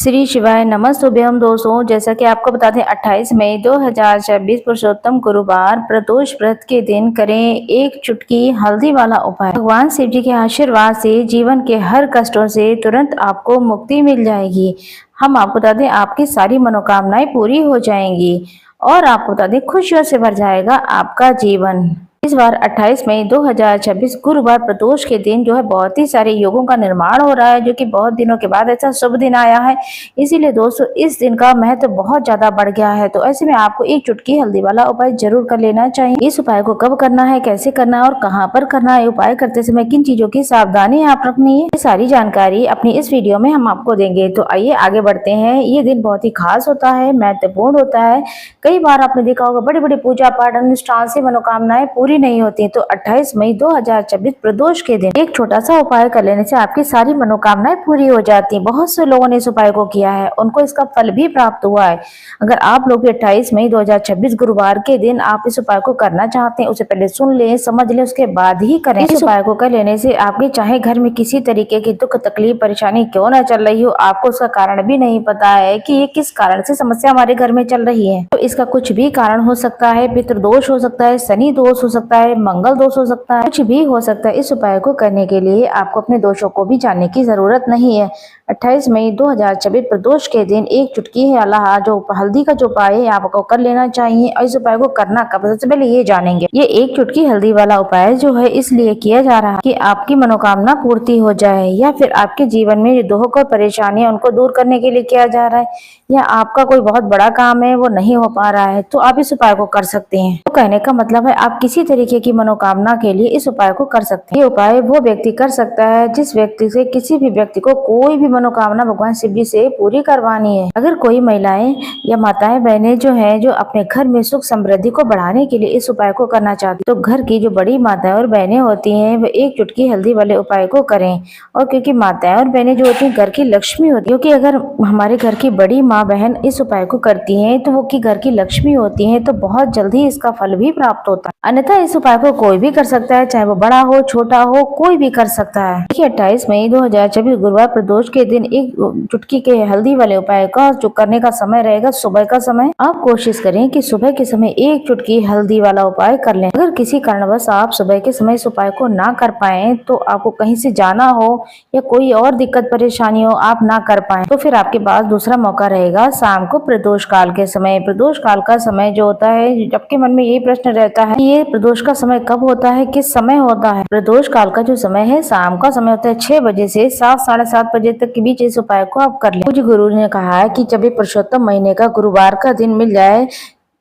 श्री शिवाय नमस्तुभ्यम दोस्तों, जैसा कि आपको बता दें 28 मई 2026 पुरुषोत्तम गुरुवार प्रदोष व्रत के दिन करें एक चुटकी हल्दी वाला उपाय। भगवान शिव जी के आशीर्वाद से जीवन के हर कष्टों से तुरंत आपको मुक्ति मिल जाएगी। हम आपको बता दें आपकी सारी मनोकामनाएं पूरी हो जाएंगी और आपको बता दें खुशियों से भर जाएगा आपका जीवन। इस बार 28 मई 2026 गुरुवार प्रदोष के दिन जो है बहुत ही सारे योगों का निर्माण हो रहा है, जो कि बहुत दिनों के बाद ऐसा शुभ दिन आया है। इसीलिए दोस्तों इस दिन का महत्व बहुत ज्यादा बढ़ गया है। तो ऐसे में आपको एक चुटकी हल्दी वाला उपाय जरूर कर लेना चाहिए। इस उपाय को कब करना है, कैसे करना है और कहाँ पर करना है, उपाय करते समय किन चीजों की सावधानी आप रखनी है, ये सारी जानकारी अपनी इस वीडियो में हम आपको देंगे। तो आइए आगे बढ़ते हैं। ये दिन बहुत ही खास होता है, महत्वपूर्ण होता है। कई बार आपने देखा होगा बड़ी बड़ी पूजा पाठ अनुष्ठान से मनोकामनाएं पूरी नहीं होती। तो 28 मई 2026 प्रदोष के दिन एक छोटा सा उपाय कर लेने से आपकी सारी मनोकामनाएं पूरी हो जाती हैं। बहुत से लोगों ने इस उपाय को किया है, उनको इसका फल भी प्राप्त हुआ है। अगर आप लोग 28 मई 2026 गुरुवार के दिन आप इस उपाय को करना चाहते हैं, उसे पहले सुन लें, समझ लें, उसके बाद ही करें। इस उपाय को कर लेने से आपके चाहे घर में किसी तरीके की दुख तकलीफ परेशानी क्यों न चल रही हो, आपको उसका कारण भी नहीं पता है कि ये किस कारण से समस्या हमारे घर में चल रही है, तो इसका कुछ भी कारण हो सकता है। पितृदोष हो सकता है, शनि दोष हो सकता है, मंगल दोष हो सकता है, कुछ भी हो सकता है। इस उपाय को करने के लिए आपको अपने दोषों को भी जानने की जरूरत नहीं है। 28 मई 2026 प्रदोष के दिन एक चुटकी है अलाहा जो हल्दी का जो उपाय है आपको कर लेना चाहिए। और इस उपाय को करना कब, सबसे पहले ये जानेंगे। ये एक चुटकी हल्दी वाला उपाय जो है इसलिए किया जा रहा है कि आपकी मनोकामना पूर्ति हो जाए, या फिर आपके जीवन में जो दुख और परेशानी है उनको दूर करने के लिए किया जा रहा है, या आपका कोई बहुत बड़ा काम है वो नहीं हो पा रहा है, तो आप इस उपाय को कर सकते हैं। तो कहने का मतलब है आप किसी तरीके की मनोकामना के लिए इस उपाय को कर सकते हैं। ये उपाय वो व्यक्ति कर सकता है जिस व्यक्ति से किसी भी व्यक्ति को कोई भी मनोकामना भगवान शिव जी से पूरी करवानी है। अगर कोई महिलाएं या माताएं बहनें जो हैं जो अपने घर में सुख समृद्धि को बढ़ाने के लिए इस उपाय को करना चाहती, तो घर की जो बड़ी माताएं और बहनें होती हैं वे एक चुटकी हल्दी वाले उपाय को करें। और क्योंकि माताएं और बहनें जो होती है घर की लक्ष्मी होती है, क्योंकि अगर हमारे घर की बड़ी माँ बहन इस उपाय को करती हैं तो वो की घर की लक्ष्मी होती हैं, तो बहुत जल्दी इसका फल भी प्राप्त होता है। अन्यथा इस उपाय को कोई भी कर सकता है, चाहे वो बड़ा हो छोटा हो, कोई भी कर सकता है। देखिए 28 मई 2026 गुरुवार प्रदोष के दिन एक चुटकी के हल्दी वाले उपाय का जो करने का समय रहेगा सुबह का समय। आप कोशिश करें कि सुबह के समय एक चुटकी हल्दी वाला उपाय कर लें। अगर किसी कारणवश आप सुबह के समय इस उपाय को ना कर पाए, तो आपको कहीं से जाना हो या कोई और दिक्कत परेशानी हो, आप ना कर पाए, तो फिर आपके पास दूसरा मौका रहेगा शाम को प्रदोष काल के समय। प्रदोष काल का समय जो होता है, जबकि मन में यही प्रश्न रहता है ये प्रदोष का समय कब होता है, किस समय होता है। प्रदोष काल का जो समय है शाम का समय होता है 6 बजे से 7 साढ़े 7 बजे तक के बीच इस उपाय को आप कर लें। कुछ गुरु ने कहा है कि जब ये पुरुषोत्तम महीने का गुरुवार का दिन मिल जाए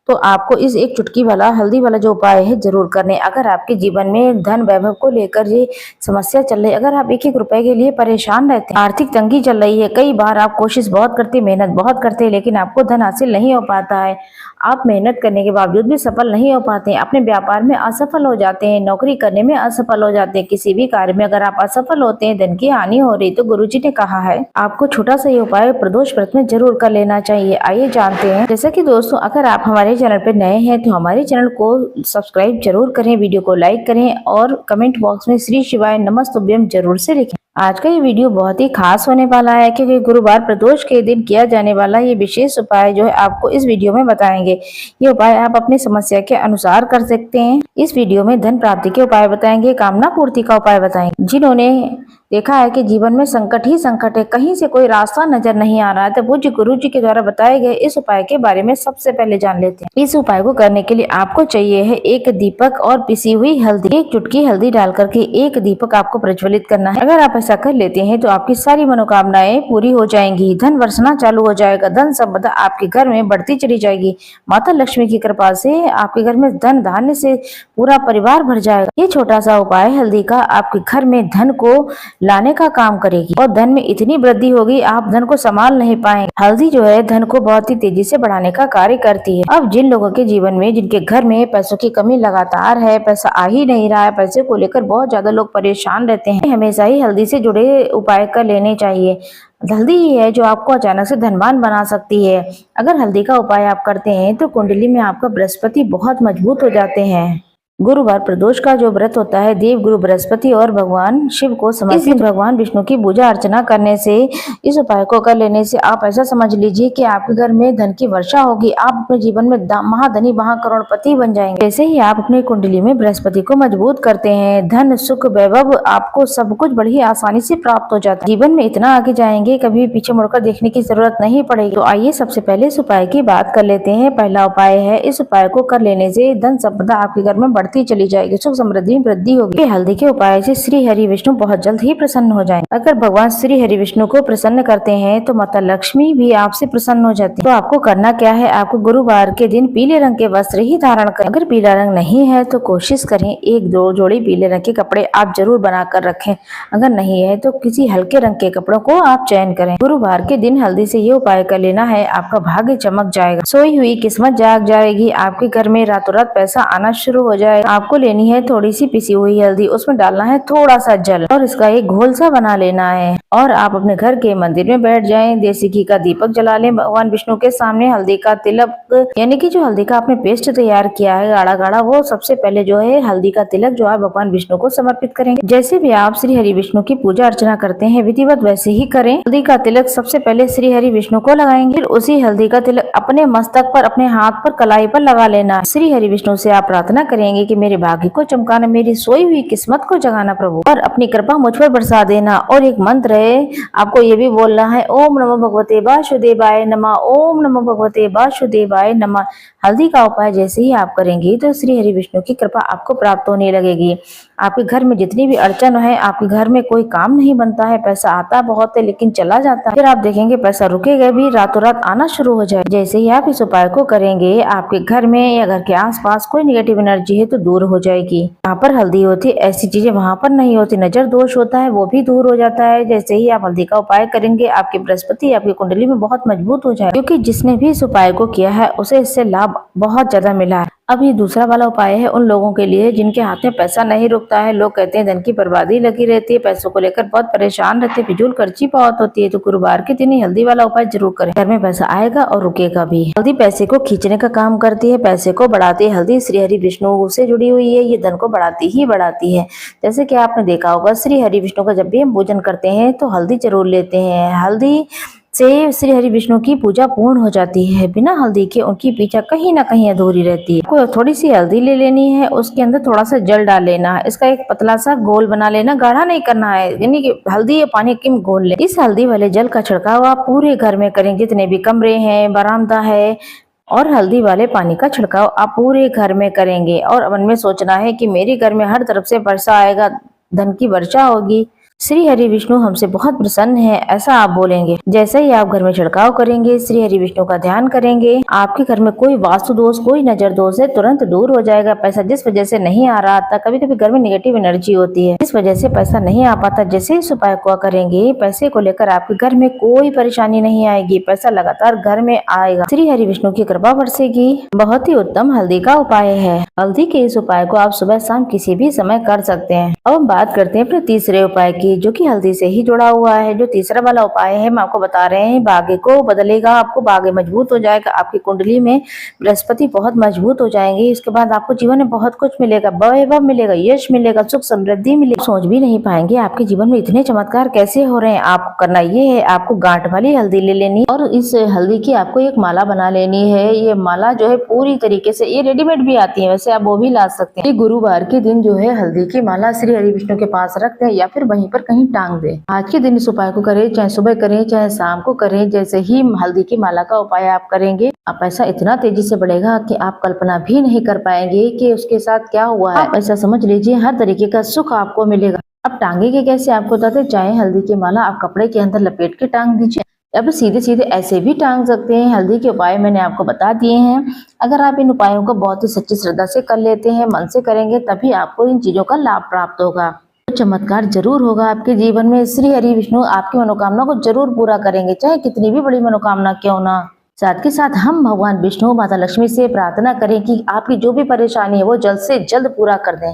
तो आपको इस एक चुटकी वाला हल्दी वाला जो उपाय है जरूर करने। अगर आपके जीवन में धन वैभव को लेकर ये समस्या चल रही है, अगर आप एक एक रुपए के लिए परेशान रहते हैं, आर्थिक तंगी चल रही है, कई बार आप कोशिश बहुत करते, मेहनत बहुत करते हैं, लेकिन आपको धन हासिल नहीं हो पाता है, आप मेहनत करने के बावजूद भी सफल नहीं हो पाते हैं, अपने व्यापार में असफल हो जाते हैं, नौकरी करने में असफल हो जाते हैं, किसी भी कार्य में अगर आप असफल होते हैं, धन की हानि हो रही, तो गुरुजी ने कहा है आपको छोटा सा ये उपाय प्रदोष व्रत में जरूर कर लेना चाहिए। आइए जानते हैं। जैसा कि दोस्तों अगर आप हमारे चैनल पर नए हैं तो हमारे चैनल को सब्सक्राइब जरूर करें, वीडियो को लाइक करें और कमेंट बॉक्स में श्री शिवाय नमस्तुभ्यम जरूर से लिखें। आज का ये वीडियो बहुत ही खास होने वाला है, क्योंकि गुरुवार प्रदोष के दिन किया जाने वाला ये विशेष उपाय जो है आपको इस वीडियो में बताएंगे। ये उपाय आप अपनी समस्या के अनुसार कर सकते हैं। इस वीडियो में धन प्राप्ति के उपाय बताएंगे, कामना पूर्ति का उपाय बताएंगे। जिन्होंने देखा है कि जीवन में संकट ही संकट है, कहीं से कोई रास्ता नजर नहीं आ रहा है, तो पूज्य गुरु जी के द्वारा बताए गए इस उपाय के बारे में सबसे पहले जान लेते हैं। इस उपाय को करने के लिए आपको चाहिए है एक दीपक और पिसी हुई हल्दी। एक चुटकी हल्दी डाल करके एक दीपक आपको प्रज्वलित करना है। अगर आप ऐसा कर लेते हैं तो आपकी सारी मनोकामनाएं पूरी हो जाएंगी, धन वर्षना चालू हो जाएगा, धन संपदा आपके घर में बढ़ती चली जाएगी। माता लक्ष्मी की कृपा से आपके घर में धन धान्य से पूरा परिवार भर जाएगा। ये छोटा सा उपाय हल्दी का आपके घर में धन को लाने का काम करेगी और धन में इतनी वृद्धि होगी आप धन को संभाल नहीं पाएंगे। हल्दी जो है धन को बहुत ही तेजी से बढ़ाने का कार्य करती है। अब जिन लोगों के जीवन में जिनके घर में पैसों की कमी लगातार है, पैसा आ ही नहीं रहा है, पैसे को लेकर बहुत ज्यादा लोग परेशान रहते हैं, हमेशा ही हल्दी से जुड़े उपाय कर लेने चाहिए। हल्दी ही है जो आपको अचानक से धनवान बना सकती है। अगर हल्दी का उपाय आप करते हैं तो कुंडली में आपका बृहस्पति बहुत मजबूत हो जाते हैं। गुरुवार प्रदोष का जो व्रत होता है देव गुरु बृहस्पति और भगवान शिव को समर्पित भगवान विष्णु की पूजा अर्चना करने से, इस उपाय को कर लेने से आप ऐसा समझ लीजिए कि आपके घर में धन की वर्षा होगी। आप अपने जीवन में महाधनी महाकरोड़पति बन जाएंगे। जैसे ही आप अपनी कुंडली में बृहस्पति को मजबूत करते हैं, धन सुख वैभव आपको सब कुछ बड़ी आसानी से प्राप्त हो जाता है। जीवन में इतना आगे जाएंगे, कभी पीछे मुड़कर देखने की जरूरत नहीं पड़ेगी। तो आइए सबसे पहले इस उपाय की बात कर लेते हैं। पहला उपाय है, इस उपाय को कर लेने से धन संपदा आपके घर में बढ़ती चली जाएगी, सुख समृद्धि में वृद्धि होगी। हल्दी के उपाय से श्री हरि विष्णु बहुत जल्द ही प्रसन्न हो जाएंगे। अगर भगवान श्री हरि विष्णु को प्रसन्न करते हैं तो माता लक्ष्मी भी आपसे प्रसन्न हो जाती है। तो आपको करना क्या है, आपको गुरुवार के दिन पीले रंग के वस्त्र ही धारण करें। अगर पीला रंग नहीं है तो कोशिश करें एक दो जोड़ी पीले रंग के कपड़े आप जरूर बना कर रखें। अगर नहीं है तो किसी हल्के रंग के कपड़ों को आप चयन करें। गुरुवार के दिन हल्दी से ये उपाय कर लेना है, आपका भाग्य चमक जाएगा, सोई हुई किस्मत जाग जाएगी, आपके घर में रातों रात पैसा आना शुरू हो जाएगा। आपको लेनी है थोड़ी सी पिसी हुई हल्दी, उसमें डालना है थोड़ा सा जल और इसका एक घोल सा बना लेना है और आप अपने घर के मंदिर में बैठ जाएं। देसी घी का दीपक जला लें भगवान विष्णु के सामने। हल्दी का तिलक यानी कि जो हल्दी का आपने पेस्ट तैयार किया है गाढ़ा गाढ़ा, वो सबसे पहले जो है हल्दी का तिलक जो आप भगवान विष्णु को समर्पित करेंगे। जैसे भी आप श्री हरि विष्णु की पूजा अर्चना करते हैं विधिवत वैसे ही करें। हल्दी का तिलक सबसे पहले श्री हरि विष्णु को लगाएंगे, फिर उसी हल्दी का तिलक अपने मस्तक पर, अपने हाथ पर, कलाई पर लगा लेना है। श्री हरि विष्णु से आप प्रार्थना करेंगे कि मेरे भाग्य को चमकाना, मेरी सोई हुई किस्मत को जगाना प्रभु, और अपनी कृपा मुझ पर बरसा देना। और एक मंत्र है, आपको ये भी बोलना है, ओम नमो भगवते वासुदेवाय नमः, ओम नमो भगवते वासुदेवाय नमः। हल्दी का उपाय जैसे ही आप करेंगे तो श्री हरि विष्णु की कृपा आपको प्राप्त होने लगेगी। आपके घर में जितनी भी अड़चन है, आपके घर में कोई काम नहीं बनता है, पैसा आता बहुत है लेकिन चला जाता है, फिर आप देखेंगे पैसा रुकेगा भी, रातों रात आना शुरू हो जाए। जैसे ही आप इस उपाय को करेंगे, आपके घर में या घर के आसपास कोई नेगेटिव एनर्जी है तो दूर हो जाएगी। जहाँ पर हल्दी होती है ऐसी चीजें वहाँ पर नहीं होती। नजर दोष होता है वो भी दूर हो जाता है। जैसे ही आप हल्दी का उपाय करेंगे, आपकी बृहस्पति आपकी कुंडली में बहुत मजबूत हो जाए, क्योंकि जिसने भी इस उपाय को किया है उसे इससे लाभ बहुत ज्यादा मिला है। अब ये दूसरा वाला उपाय है उन लोगों के लिए जिनके हाथ में पैसा नहीं रुकता है। लोग कहते हैं धन की बर्बादी लगी रहती है, पैसों को लेकर बहुत परेशान रहते हैं, फिजूल खर्ची बहुत होती है। तो गुरुवार के दिन ही हल्दी वाला उपाय जरूर करें, घर में पैसा आएगा और रुकेगा भी। हल्दी पैसे को खींचने का काम करती है, पैसे को बढ़ाती है। हल्दी श्री हरि विष्णु से जुड़ी हुई है, ये धन को बढ़ाती ही बढ़ाती है। जैसे कि आपने देखा होगा, श्री हरि विष्णु का जब भी हम पूजन करते हैं तो हल्दी जरूर लेते हैं। हल्दी से श्री हरि विष्णु की पूजा पूर्ण हो जाती है। बिना हल्दी के उनकी पूजा कहीं ना कहीं अधूरी रहती है। आपको थोड़ी सी हल्दी ले लेनी है, उसके अंदर थोड़ा सा जल डाल लेना है, इसका एक पतला सा घोल बना लेना, गाढ़ा नहीं करना है, यानी कि हल्दी या पानी की घोल ले। इस हल्दी वाले जल का छिड़काव आप पूरे घर में करें, जितने भी कमरे हैं, बरामदा है, और हल्दी वाले पानी का छिड़काव आप पूरे घर में करेंगे। और मन में सोचना है कि मेरे घर में हर तरफ से वर्षा आएगा, धन की वर्षा होगी, श्री हरि विष्णु हमसे बहुत प्रसन्न है, ऐसा आप बोलेंगे। जैसे ही आप घर में छिड़काव करेंगे, श्री हरि विष्णु का ध्यान करेंगे, आपके घर में कोई वास्तु दोष, कोई नजर दोष है तुरंत दूर हो जाएगा। पैसा जिस वजह से नहीं आ रहा था, कभी कभी घर में नेगेटिव एनर्जी होती है, इस वजह से पैसा नहीं आ पाता, जैसे इस उपाय को करेंगे पैसे को लेकर आपके घर में कोई परेशानी नहीं आएगी, पैसा लगातार घर में आएगा, श्री हरि विष्णु की कृपा बरसेगी। बहुत ही उत्तम हल्दी का उपाय है। हल्दी के इस उपाय को आप सुबह शाम किसी भी समय कर सकते हैं। अब हम बात करते हैं अपने तीसरे उपाय की, जो कि हल्दी से ही जुड़ा हुआ है। जो तीसरा वाला उपाय है हम आपको बता रहे हैं, भाग्य को बदलेगा, आपको भाग्य मजबूत हो जाएगा, आपकी कुंडली में बृहस्पति बहुत मजबूत हो जाएंगे। इसके बाद आपको जीवन में बहुत कुछ मिलेगा, वैभव मिलेगा, यश मिलेगा, सुख समृद्धि मिलेगी। सोच भी नहीं पाएंगे आपके जीवन में इतने चमत्कार कैसे हो रहे हैं। आपको करना ये है, आपको गांठ वाली हल्दी ले लेनी और इस हल्दी की आपको एक माला बना लेनी है। ये माला जो है पूरी तरीके से, ये रेडीमेड भी आती है वैसे, आप वो भी ला सकते हैं। गुरुवार के दिन जो है हल्दी की माला श्री हरि विष्णु के पास रख दें या फिर वहीं पर कहीं टांग दे। आज के दिन इस उपाय को करें, चाहे सुबह करें चाहे शाम को करें। जैसे ही हल्दी की माला का उपाय आप करेंगे, आप पैसा इतना तेजी से बढ़ेगा कि आप कल्पना भी नहीं कर पाएंगे कि उसके साथ क्या हुआ है। ऐसा समझ लीजिए हर तरीके का सुख आपको मिलेगा। अब टांगेंगे कैसे, आपको बताते, चाहे हल्दी की माला आप कपड़े के अंदर लपेट के टांग दीजिए, अब सीधे सीधे ऐसे भी टांग सकते हैं। हल्दी के उपाय मैंने आपको बता दिए हैं। अगर आप इन उपायों को बहुत ही सच्ची श्रद्धा से कर लेते हैं, मन से करेंगे, तभी आपको इन चीजों का लाभ प्राप्त होगा। चमत्कार जरूर होगा आपके जीवन में। श्री हरि विष्णु आपकी मनोकामना को जरूर पूरा करेंगे, चाहे कितनी भी बड़ी मनोकामना क्यों ना। साथ के साथ हम भगवान विष्णु माता लक्ष्मी से प्रार्थना करें कि आपकी जो भी परेशानी है वो जल्द से जल्द पूरा कर दें।